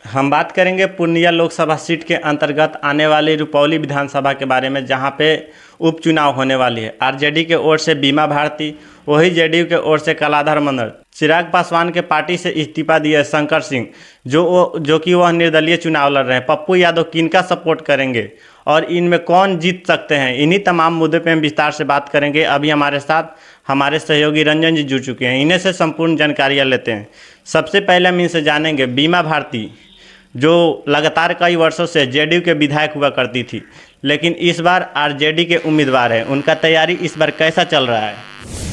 हम बात करेंगे पूर्णिया लोकसभा सीट के अंतर्गत आने वाली रुपौली विधानसभा के बारे में, जहां पे उपचुनाव होने वाली है। आरजेडी के ओर से बीमा भारती, वही जेडीयू के ओर से कलाधर मंडल। चिराग पासवान के पार्टी से इस्तीफा दिए शंकर सिंह, जो कि वह निर्दलीय चुनाव लड़ रहे हैं। पप्पू यादव किनका सपोर्ट करेंगे और इनमें कौन जीत सकते हैं, इन्हीं तमाम मुद्दे पे हम विस्तार से बात करेंगे। अभी हमारे साथ हमारे सहयोगी रंजन जी जुड़ चुके हैं, इन्हें से संपूर्ण जानकारियाँ लेते हैं। सबसे पहले हम इनसे जानेंगे बीमा भारती, जो लगातार कई वर्षों से जेडीयू के विधायक हुआ करती थी, लेकिन इस बार आरजेडी के उम्मीदवार हैं। उनका तैयारी इस बार कैसा चल रहा है?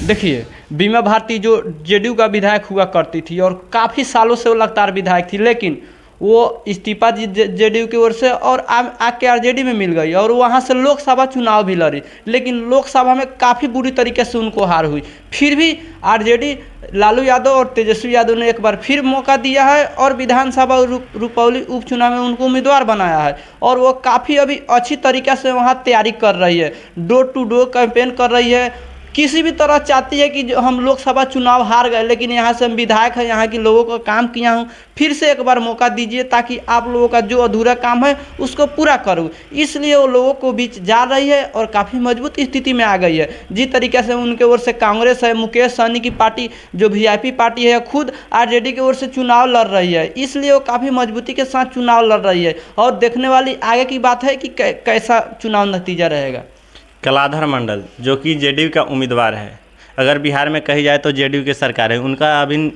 देखिए, बीमा भारती जो जेडीयू का विधायक हुआ करती थी और काफ़ी सालों से वो लगातार विधायक थी, लेकिन वो इस्तीफा जेडीयू की ओर से और आके आरजेडी में मिल गई और वहाँ से लोकसभा चुनाव भी लड़ी, लेकिन लोकसभा में काफ़ी बुरी तरीके से उनको हार हुई। फिर भी आरजेडी लालू यादव और तेजस्वी यादव ने एक बार फिर मौका दिया है और विधानसभा रुपौली उपचुनाव में उनको उम्मीदवार बनाया है और वो काफ़ी अभी अच्छी तरीके से वहाँ तैयारी कर रही है, डोर टू डोर कैंपेन कर रही है। किसी भी तरह चाहती है कि जो हम लोकसभा चुनाव हार गए, लेकिन यहाँ से हम विधायक हैं, यहाँ के लोगों का काम किया हूँ, फिर से एक बार मौका दीजिए ताकि आप लोगों का जो अधूरा काम है उसको पूरा करूँ। इसलिए वो लोगों को बीच जा रही है और काफ़ी मजबूत स्थिति में आ गई है। जिस तरीके से उनके ओर से कांग्रेस है, मुकेश सहनी की पार्टी जो वीआईपी पार्टी है, खुद आरजेडी की ओर से चुनाव लड़ रही है, इसलिए वो काफ़ी मजबूती के साथ चुनाव लड़ रही है और देखने वाली आगे की बात है कि कैसा चुनाव नतीजा रहेगा। कलाधर मंडल, जो कि जेडीयू का उम्मीदवार है, अगर बिहार में कही जाए तो जेडीयू की सरकार है, उनका अभी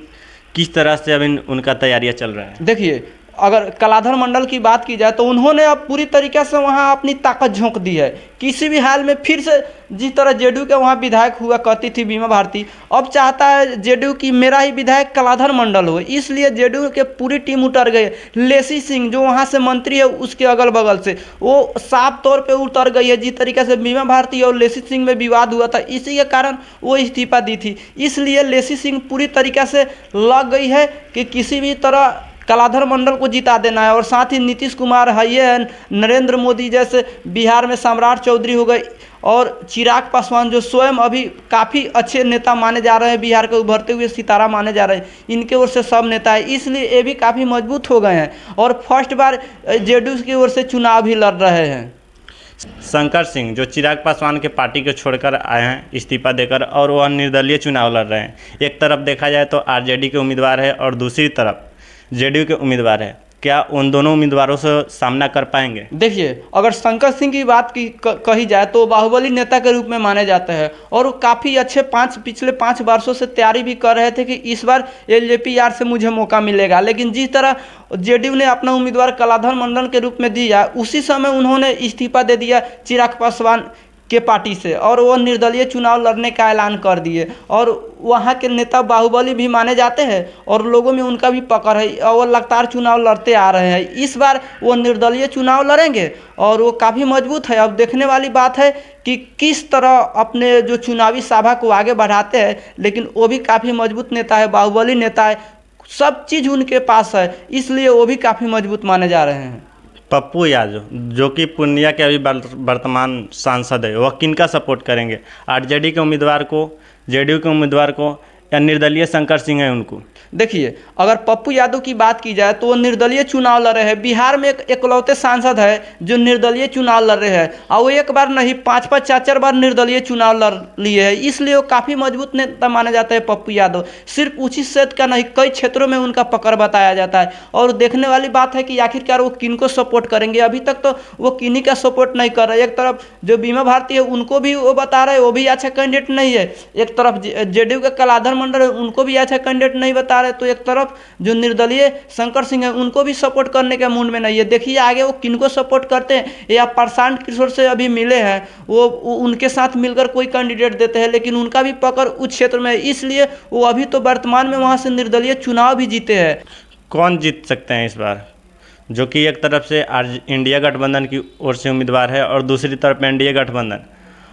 किस तरह से अभी उनका तैयारियां चल रहा है? देखिए, अगर कलाधर मंडल की बात की जाए तो उन्होंने अब पूरी तरीके से वहाँ अपनी ताकत झोंक दी है। किसी भी हाल में फिर से जिस तरह जेडीयू के वहाँ विधायक हुआ करती थी बीमा भारती, अब चाहता है जेडीयू की मेरा ही विधायक कलाधर मंडल हो, इसलिए जेडीयू के पूरी टीम उतर गई। लेसी सिंह जो वहाँ से मंत्री है, उसके अगल बगल से वो साफ तौर पे उतर गई है। जिस तरीके से बीमा भारती और लेसी सिंह में विवाद हुआ था, इसी के कारण वो इस्तीफा दी थी, इसलिए लेसी सिंह पूरी तरीके से लग गई है कि किसी भी तरह कलाधर मंडल को जिता देना है। और साथ ही नीतीश कुमार है, ये नरेंद्र मोदी जैसे बिहार में सम्राट चौधरी हो गए और चिराग पासवान जो स्वयं अभी काफ़ी अच्छे नेता माने जा रहे हैं, बिहार के उभरते हुए सितारा माने जा रहे हैं, इनके ओर से सब नेता है, इसलिए ये भी काफ़ी मजबूत हो गए हैं और फर्स्ट बार जेडीयू की ओर से चुनाव भी लड़ रहे हैं। शंकर सिंह, जो चिराग पासवान के पार्टी को छोड़कर आए हैं इस्तीफा देकर, और वह निर्दलीय चुनाव लड़ रहे हैं। एक तरफ देखा जाए तो आरजेडी के उम्मीदवार है और दूसरी तरफ जेडीयू के उम्मीदवार है। क्या उन दोनों उम्मीदवारों से सामना कर पाएंगे? देखिए, अगर शंकर सिंह की बात कही जाए तो बाहुबली नेता के रूप में माने जाते हैं और वो काफ़ी अच्छे पिछले 5 वर्षों से तैयारी भी कर रहे थे कि इस बार एलजेपी यार से मुझे मौका मिलेगा, लेकिन जिस तरह जेडीयू ने अपना उम्मीदवार कलाधर मंडल के रूप में दिया, उसी समय उन्होंने इस्तीफा दे दिया चिराग पासवान के पार्टी से और वो निर्दलीय चुनाव लड़ने का ऐलान कर दिए। और वहाँ के नेता बाहुबली भी माने जाते हैं और लोगों में उनका भी पकड़ है और वो लगातार चुनाव लड़ते आ रहे हैं। इस बार वो निर्दलीय चुनाव लड़ेंगे और वो काफ़ी मजबूत है। अब देखने वाली बात है कि किस तरह अपने जो चुनावी सभा को आगे बढ़ाते हैं, लेकिन वो भी काफ़ी मजबूत नेता है, बाहुबली नेता है, सब चीज़ उनके पास है, इसलिए वो भी काफ़ी मजबूत माने जा रहे हैं। पप्पू यादव, जो कि पूर्णिया के अभी वर्तमान सांसद है, वह किनका सपोर्ट करेंगे? आरजेडी के उम्मीदवार को, जेडीयू के उम्मीदवार को, या निर्दलीय शंकर सिंह है उनको? देखिए, अगर पप्पू यादव की बात की जाए तो वो निर्दलीय चुनाव लड़ रहे हैं। बिहार में एक इकलौते सांसद है जो निर्दलीय चुनाव लड़ रहे हैं और वो एक बार नहीं 5-5 4-4 बार निर्दलीय चुनाव लड़ लिए हैं, इसलिए वो काफ़ी मजबूत नेता माने जाते हैं पप्पू यादव। सिर्फ उसी क्षेत्र का नहीं, कई क्षेत्रों में उनका पकड़ बताया जाता है और देखने वाली बात है कि आखिरकार वो किन को सपोर्ट करेंगे। अभी तक तो वो किन्हीं का सपोर्ट नहीं कर रहे। एक तरफ जो बीमा भारती है उनको भी वो बता रहे हैं वो भी अच्छा कैंडिडेट नहीं है, एक तरफ जेडीयू के कलाधर मंडल है उनको भी अच्छा कैंडिडेट नहीं बता रहे, तो एक तरफ जो निर्दलीय शंकर सिंह है उनको भी सपोर्ट करने के मूड में नहीं है। देखिए आगे वो किनको सपोर्ट करते हैं, या प्रशांत किशोर से अभी मिले हैं, वो उनके साथ मिलकर कोई कैंडिडेट देते हैं, लेकिन उनका भी पकड़ उस क्षेत्र में है, इसलिए वो अभी तो वर्तमान में वहाँ से निर्दलीय चुनाव भी जीते हैं। कौन जीत सकते हैं इस बार? जो कि एक तरफ से इंडिया गठबंधन की ओर से उम्मीदवार है और दूसरी तरफ एनडीए गठबंधन,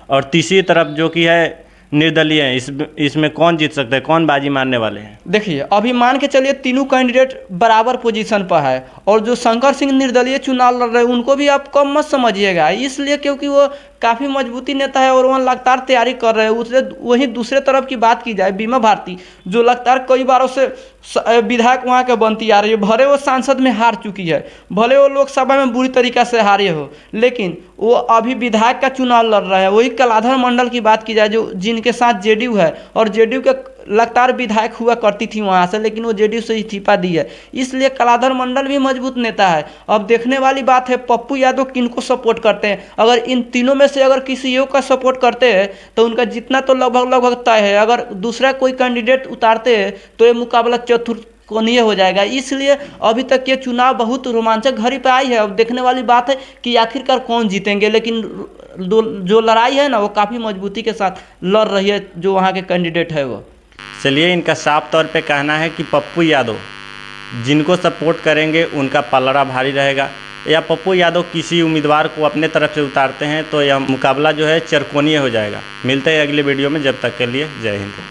और तीसरी तरफ जो कि है निर्दलीय है। इसमें कौन जीत सकता है, कौन बाजी मारने वाले हैं? देखिए, अभी मान के चलिए तीनों कैंडिडेट बराबर पोजीशन पर है और जो शंकर सिंह निर्दलीय चुनाव लड़ रहे हैं उनको भी आप कम मत समझिएगा, इसलिए क्योंकि वो काफ़ी मजबूती नेता है और वहाँ लगातार तैयारी कर रहे हैं। उससे वहीं दूसरे तरफ की बात की जाए बीमा भारती, जो लगातार कई बारों से विधायक वहाँ के बनती आ रही है। भले वो सांसद में हार चुकी है, भले वो लोकसभा में बुरी तरीक़ा से हारे हो, लेकिन वो अभी विधायक का चुनाव लड़ रहा है। वही कलाधर मंडल की बात की जाए, जो जिनके साथ जेडीयू है, और जेडीयू के लगातार विधायक हुआ करती थी वहाँ से, लेकिन वो जेडीयू से इस्तीफा दी है, इसलिए कलाधर मंडल भी मजबूत नेता है। अब देखने वाली बात है पप्पू यादव किनको सपोर्ट करते हैं। अगर इन तीनों में से अगर किसी एक का सपोर्ट करते हैं तो उनका जीतना तो लगभग तय है। अगर दूसरा कोई कैंडिडेट उतारते हैं तो ये मुकाबला चतुर्कोणीय हो जाएगा। इसलिए अभी तक ये चुनाव बहुत रोमांचक घड़ी पे आई है। अब देखने वाली बात है कि आखिरकार कौन जीतेंगे, लेकिन जो लड़ाई है ना वो काफ़ी मजबूती के साथ लड़ रही है जो वहाँ के कैंडिडेट है वो। चलिए, इनका साफ तौर पे कहना है कि पप्पू यादव जिनको सपोर्ट करेंगे उनका पलड़ा भारी रहेगा, या पप्पू यादव किसी उम्मीदवार को अपने तरफ से उतारते हैं तो यह मुकाबला जो है चरकोनीय हो जाएगा। मिलते हैं अगले वीडियो में, जब तक के लिए जय हिंद।